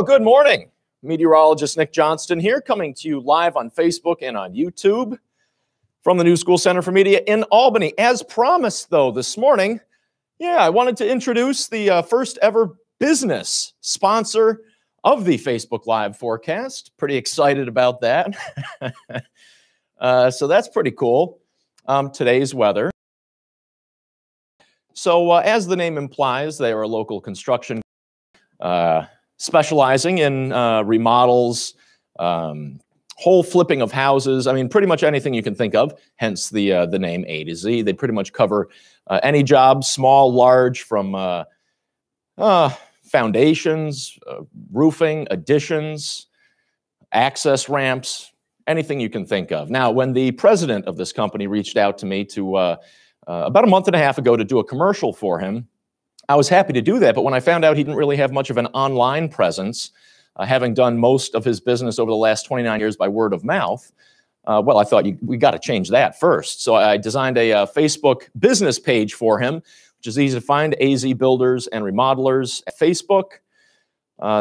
Well, good morning. Meteorologist Nick Johnston here, coming to you live on Facebook and on YouTube from the New School Center for Media in Albany. As promised, though, this morning, I wanted to introduce the first ever business sponsor of the Facebook Live forecast. Pretty excited about that. So that's pretty cool. Today's weather. So as the name implies, they are a local construction specializing in remodels, whole flipping of houses. I mean, pretty much anything you can think of, hence the name A to Z. They pretty much cover any job, small, large, from foundations, roofing, additions, access ramps, anything you can think of. Now, when the president of this company reached out to me to about a month and a half ago to do a commercial for him, I was happy to do that, but when I found out he didn't really have much of an online presence, having done most of his business over the last 29 years by word of mouth, well, I thought we got to change that first. So I designed a Facebook business page for him, which is easy to find, AZ Builders and Remodelers at Facebook.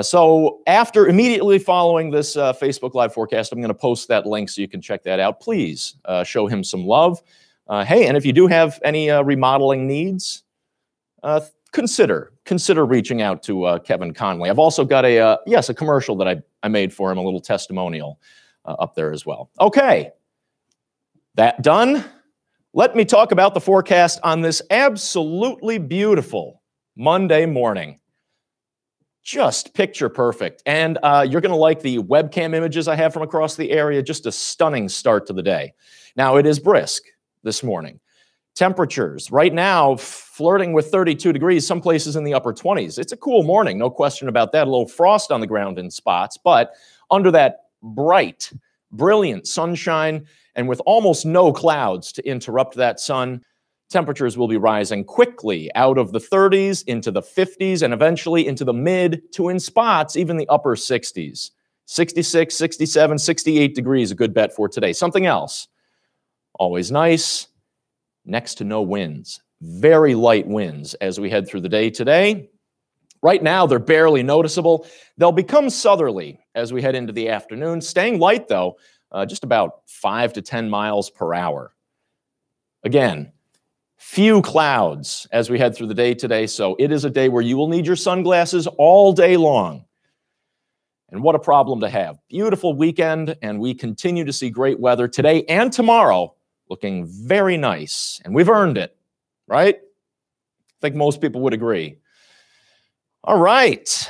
So after immediately following this Facebook Live forecast, I'm going to post that link so you can check that out. Please show him some love. Hey, and if you do have any remodeling needs, consider reaching out to Kevin Conley. I've also got a commercial that I made for him, a little testimonial up there as well. Okay, that done. Let me talk about the forecast on this absolutely beautiful Monday morning. Just picture perfect. And you're going to like the webcam images I have from across the area. Just a stunning start to the day. Now, it is brisk this morning. Temperatures right now flirting with 32 degrees, some places in the upper 20s. It's a cool morning, no question about that. A little frost on the ground in spots, but under that bright, brilliant sunshine and with almost no clouds to interrupt that sun, temperatures will be rising quickly out of the 30s into the 50s and eventually into the mid to, in spots, even the upper 60s. 66, 67, 68 degrees, a good bet for today. Something else, always nice. Next to no winds, very light winds as we head through the day today. Right now, they're barely noticeable. They'll become southerly as we head into the afternoon. Staying light, though, just about 5 to 10 miles per hour. Again, few clouds as we head through the day today, so it is a day where you will need your sunglasses all day long. And what a problem to have. Beautiful weekend, and we continue to see great weather today and tomorrow. Looking very nice, and we've earned it, right? I think most people would agree. All right.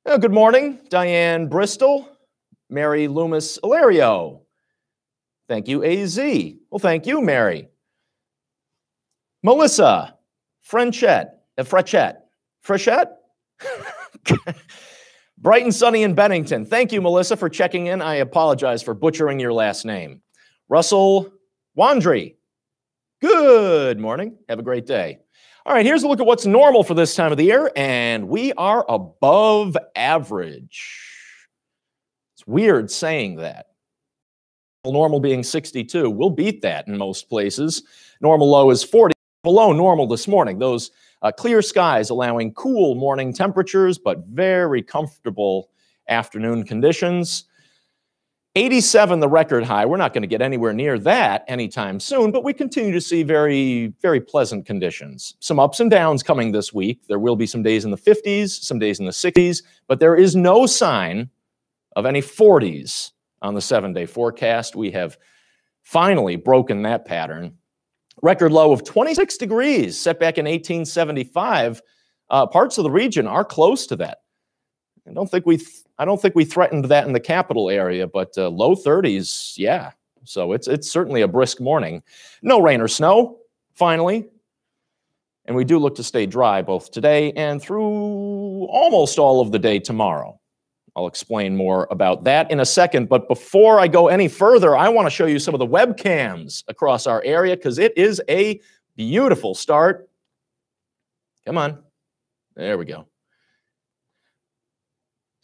Well, good morning, Diane Bristol, Mary Loomis Ilario. Thank you, AZ. Well, thank you, Mary. Melissa Frechette. Bright and sunny in Bennington. Thank you, Melissa, for checking in. I apologize for butchering your last name. Russell Wandry, good morning. Have a great day. All right, here's a look at what's normal for this time of the year, and we are above average. It's weird saying that. Normal being 62. We'll beat that in most places. Normal low is 40. Below normal this morning. Those clear skies allowing cool morning temperatures, but very comfortable afternoon conditions. 87, the record high. We're not going to get anywhere near that anytime soon, but we continue to see very, very pleasant conditions. Some ups and downs coming this week. There will be some days in the 50s, some days in the 60s, but there is no sign of any 40s on the 7-day forecast. We have finally broken that pattern. Record low of 26 degrees set back in 1875. Parts of the region are close to that. I don't think we threatened that in the capital area, but low 30s, yeah. So it's certainly a brisk morning. No rain or snow, finally. And we do look to stay dry both today and through almost all of the day tomorrow. I'll explain more about that in a second, but before I go any further, I want to show you some of the webcams across our area because it is a beautiful start. Come on. There we go.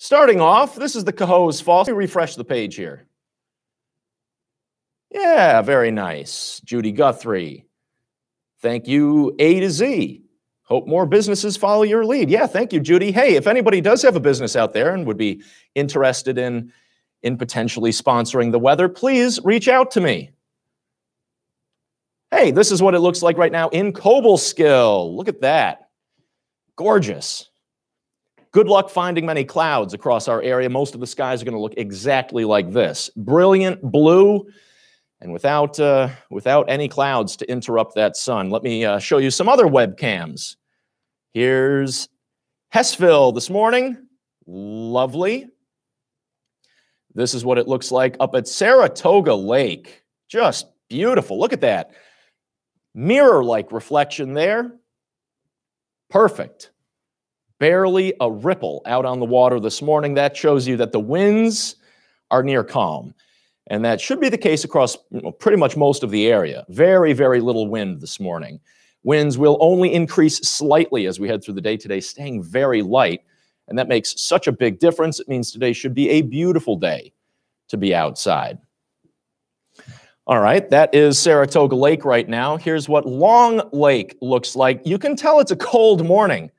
Starting off, this is the Cohoes Falls. Let me refresh the page here. Yeah, very nice. Judy Guthrie. Thank you, A to Z. Hope more businesses follow your lead. Yeah, thank you, Judy. Hey, if anybody does have a business out there and would be interested in potentially sponsoring the weather, please reach out to me. Hey, this is what it looks like right now in Cobleskill. Look at that. Gorgeous. Good luck finding many clouds across our area. Most of the skies are going to look exactly like this. Brilliant blue and without any clouds to interrupt that sun. Let me show you some other webcams. Here's Hessville this morning. Lovely. This is what it looks like up at Saratoga Lake. Just beautiful. Look at that. Mirror-like reflection there. Perfect. Barely a ripple out on the water this morning. That shows you that the winds are near calm. And that should be the case across pretty much most of the area. Very, very little wind this morning. Winds will only increase slightly as we head through the day today, staying very light. And that makes such a big difference. It means today should be a beautiful day to be outside. All right, that is Saratoga Lake right now. Here's what Long Lake looks like. You can tell it's a cold morning.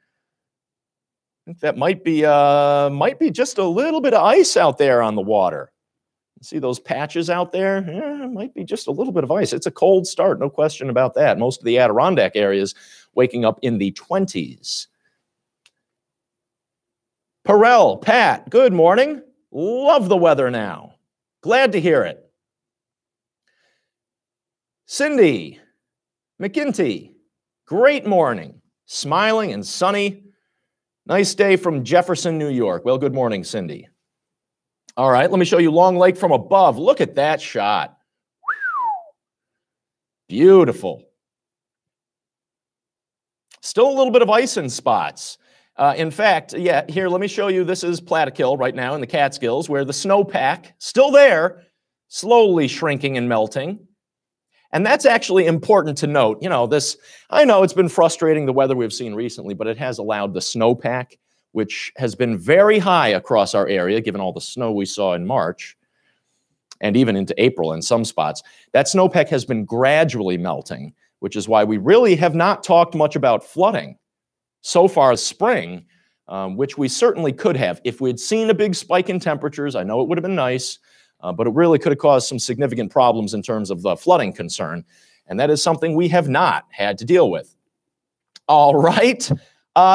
I think that might be just a little bit of ice out there on the water. See those patches out there? Yeah, it might be just a little bit of ice. It's a cold start, no question about that. Most of the Adirondack areas waking up in the 20s. Perel, Pat, good morning. Love the weather now. Glad to hear it. Cindy, McGinty, great morning. Smiling and sunny. Nice day from Jefferson, New York. Well, good morning, Cindy. All right, let me show you Long Lake from above. Look at that shot. Beautiful. Still a little bit of ice in spots. In fact, yeah, here, let me show you. This is Plattekill right now in the Catskills, where the snowpack, still there, slowly shrinking and melting. And that's actually important to note. You know, I know it's been frustrating, the weather we've seen recently, but it has allowed the snowpack, which has been very high across our area, given all the snow we saw in March, and even into April in some spots. That snowpack has been gradually melting, which is why we really have not talked much about flooding so far this spring, which we certainly could have. If we'd seen a big spike in temperatures, I know it would have been nice, but it really could have caused some significant problems in terms of the flooding concern, and that is something we have not had to deal with. All right.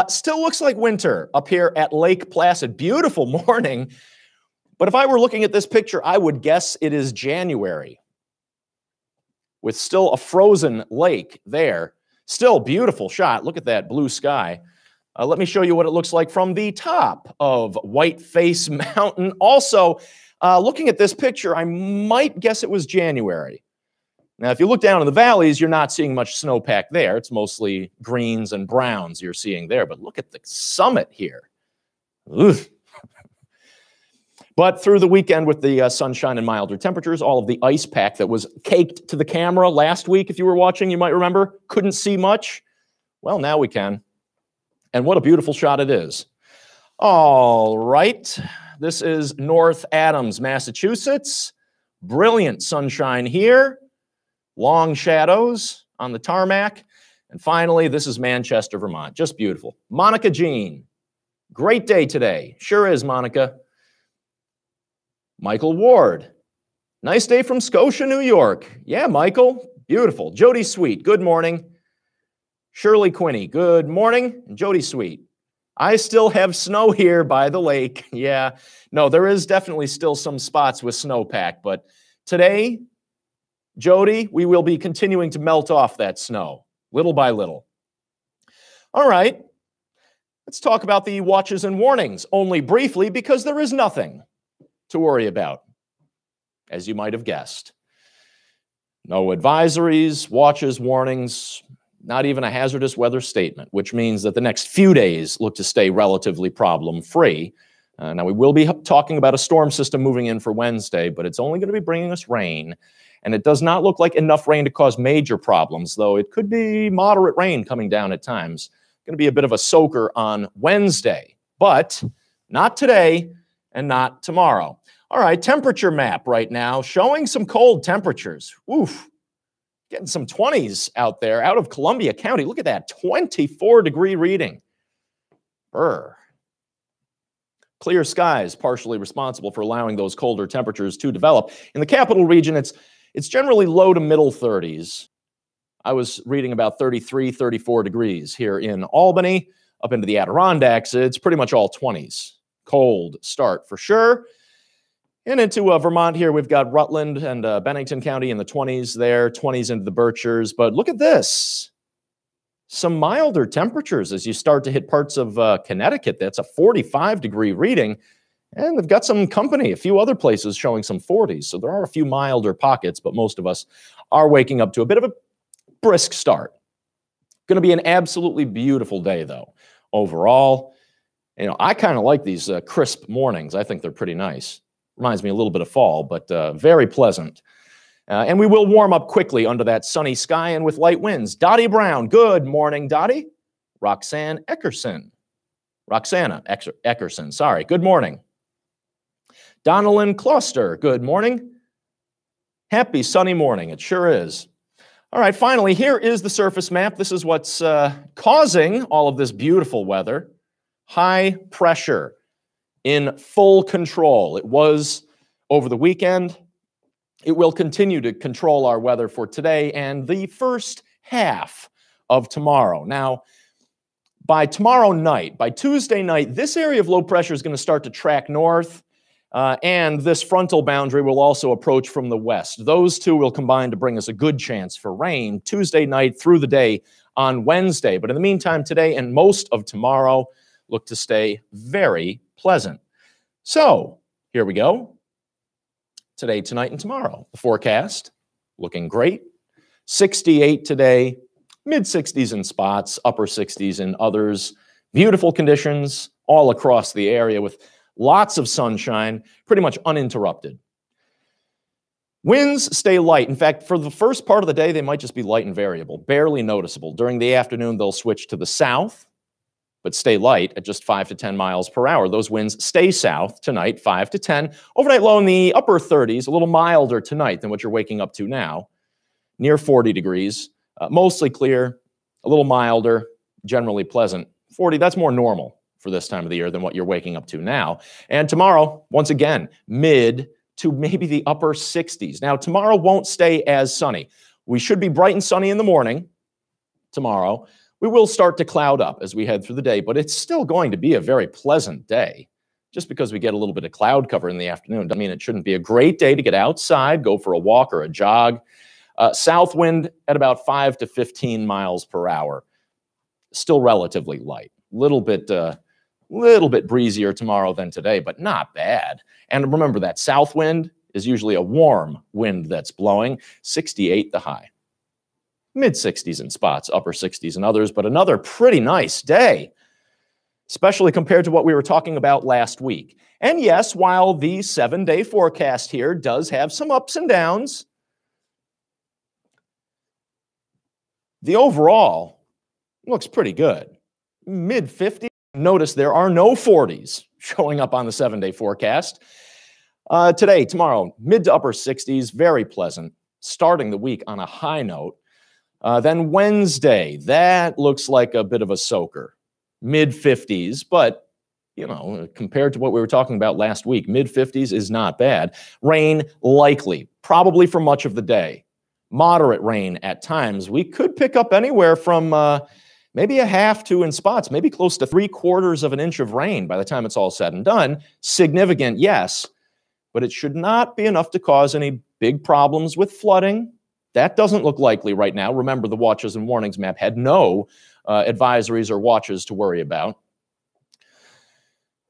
Still looks like winter up here at Lake Placid. Beautiful morning. But if I were looking at this picture, I would guess it is January with still a frozen lake there. Still beautiful shot. Look at that blue sky. Let me show you what it looks like from the top of Whiteface Mountain. Also, looking at this picture, I might guess it was January. Now, if you look down in the valleys, you're not seeing much snowpack there. It's mostly greens and browns you're seeing there. But look at the summit here. Ugh. But through the weekend with the sunshine and milder temperatures, all of the ice pack that was caked to the camera last week, if you were watching, you might remember, couldn't see much. Well, now we can. And what a beautiful shot it is. All right. This is North Adams, Massachusetts. Brilliant sunshine here. Long shadows on the tarmac. And finally, this is Manchester, Vermont. Just beautiful. Monica Jean. Great day today. Sure is, Monica. Michael Ward. Nice day from Scotia, New York. Yeah, Michael. Beautiful. Jody Sweet. Good morning. Shirley Quinney. Good morning. And Jody Sweet. I still have snow here by the lake. Yeah. No, there is definitely still some spots with snowpack. But today, Jody, we will be continuing to melt off that snow, little by little. All right, let's talk about the watches and warnings, only briefly, because there is nothing to worry about, as you might have guessed. No advisories, watches, warnings, not even a hazardous weather statement, which means that the next few days look to stay relatively problem-free. Now, we will be talking about a storm system moving in for Wednesday, but it's only going to be bringing us rain. And it does not look like enough rain to cause major problems, though it could be moderate rain coming down at times. Going to be a bit of a soaker on Wednesday, but not today and not tomorrow. All right, temperature map right now showing some cold temperatures. Oof. Getting some 20s out there, out of Columbia County. Look at that, 24-degree reading. Brr. Clear skies partially responsible for allowing those colder temperatures to develop. In the capital region, it's generally low to middle 30s. I was reading about 33, 34 degrees here in Albany. Up into the Adirondacks, it's pretty much all 20s. Cold start for sure. And into Vermont here, we've got Rutland and Bennington County in the 20s there, 20s into the Berkshires. But look at this. Some milder temperatures as you start to hit parts of Connecticut. That's a 45-degree reading. And they've got some company, a few other places showing some 40s. So there are a few milder pockets, but most of us are waking up to a bit of a brisk start. Going to be an absolutely beautiful day, though. Overall, you know, I kind of like these crisp mornings. I think they're pretty nice. Reminds me a little bit of fall, but very pleasant. And we will warm up quickly under that sunny sky and with light winds. Dottie Brown, good morning, Dottie. Roxanna Eckerson, sorry, good morning. Donalyn Cluster, good morning. Happy sunny morning, it sure is. All right, finally, here is the surface map. This is what's causing all of this beautiful weather. High pressure in full control. It was over the weekend. It will continue to control our weather for today and the first half of tomorrow. Now, by tomorrow night, by Tuesday night, this area of low pressure is going to start to track north. And this frontal boundary will also approach from the west. Those two will combine to bring us a good chance for rain Tuesday night through the day on Wednesday. But in the meantime, today and most of tomorrow look to stay very pleasant. So here we go. Today, tonight, and tomorrow. The forecast looking great. 68 today, mid-60s in spots, upper 60s in others. Beautiful conditions all across the area with lots of sunshine, pretty much uninterrupted. Winds stay light. In fact, for the first part of the day, they might just be light and variable, barely noticeable. During the afternoon, they'll switch to the south, but stay light at just 5 to 10 miles per hour. Those winds stay south tonight, 5 to 10. Overnight low in the upper 30s, a little milder tonight than what you're waking up to now, near 40 degrees. Mostly clear, a little milder, generally pleasant. 40, that's more normal for this time of the year than what you're waking up to now. And tomorrow, once again, mid to maybe the upper 60s. Now, tomorrow won't stay as sunny. We should be bright and sunny in the morning tomorrow. We will start to cloud up as we head through the day, but it's still going to be a very pleasant day. Just because we get a little bit of cloud cover in the afternoon doesn't mean it shouldn't be a great day to get outside, go for a walk or a jog. South wind at about 5 to 15 miles per hour. Still relatively light. Little bit breezier tomorrow than today, but not bad. And remember that south wind is usually a warm wind that's blowing. 68 the high. Mid-60s in spots, upper 60s in others, but another pretty nice day, especially compared to what we were talking about last week. And yes, while the 7-day forecast here does have some ups and downs, the overall looks pretty good. Mid-50s. Notice there are no 40s showing up on the 7-day forecast. Today, tomorrow, mid to upper 60s, very pleasant. Starting the week on a high note. Then Wednesday, that looks like a bit of a soaker. Mid-50s, but, you know, compared to what we were talking about last week, mid-50s is not bad. Rain likely, probably for much of the day. Moderate rain at times. We could pick up anywhere from maybe a half to in spots, maybe close to 3/4 of an inch of rain by the time it's all said and done. Significant, yes, but it should not be enough to cause any big problems with flooding. That doesn't look likely right now. Remember, the watches and warnings map had no advisories or watches to worry about.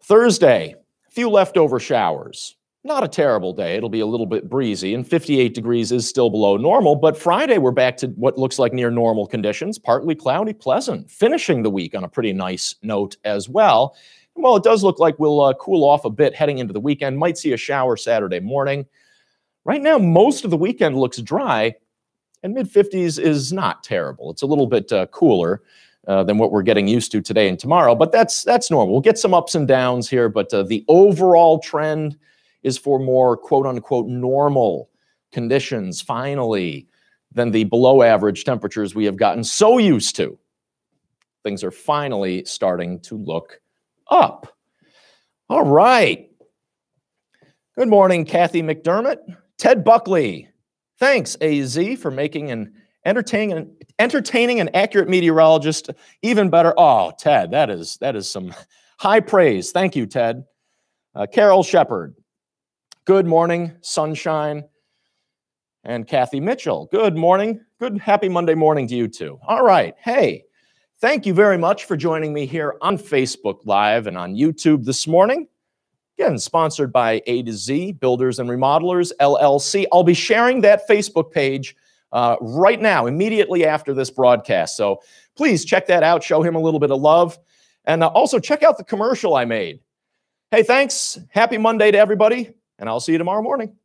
Thursday, a few leftover showers. Not a terrible day. It'll be a little bit breezy, and 58 degrees is still below normal. But Friday, we're back to what looks like near normal conditions, partly cloudy, pleasant, finishing the week on a pretty nice note as well. And while it does look like we'll cool off a bit heading into the weekend, might see a shower Saturday morning. Right now, most of the weekend looks dry, and mid-50s is not terrible. It's a little bit cooler than what we're getting used to today and tomorrow, but that's normal. We'll get some ups and downs here, but the overall trend is for more quote-unquote normal conditions. Finally, than the below average temperatures we have gotten so used to. Things are finally starting to look up. All right. Good morning, Kathy McDermott. Ted Buckley. Thanks, AZ, for making an entertaining and accurate meteorologist even better. Oh, Ted, that is some high praise. Thank you, Ted. Carol Shepard. Good morning, sunshine. And Kathy Mitchell. Good morning. Good, happy Monday morning to you too. All right. Hey, thank you very much for joining me here on Facebook Live and on YouTube this morning. Again, sponsored by A to Z, Builders and Remodelers, LLC. I'll be sharing that Facebook page right now, immediately after this broadcast. So please check that out, show him a little bit of love, and also check out the commercial I made. Hey, thanks. Happy Monday to everybody, and I'll see you tomorrow morning.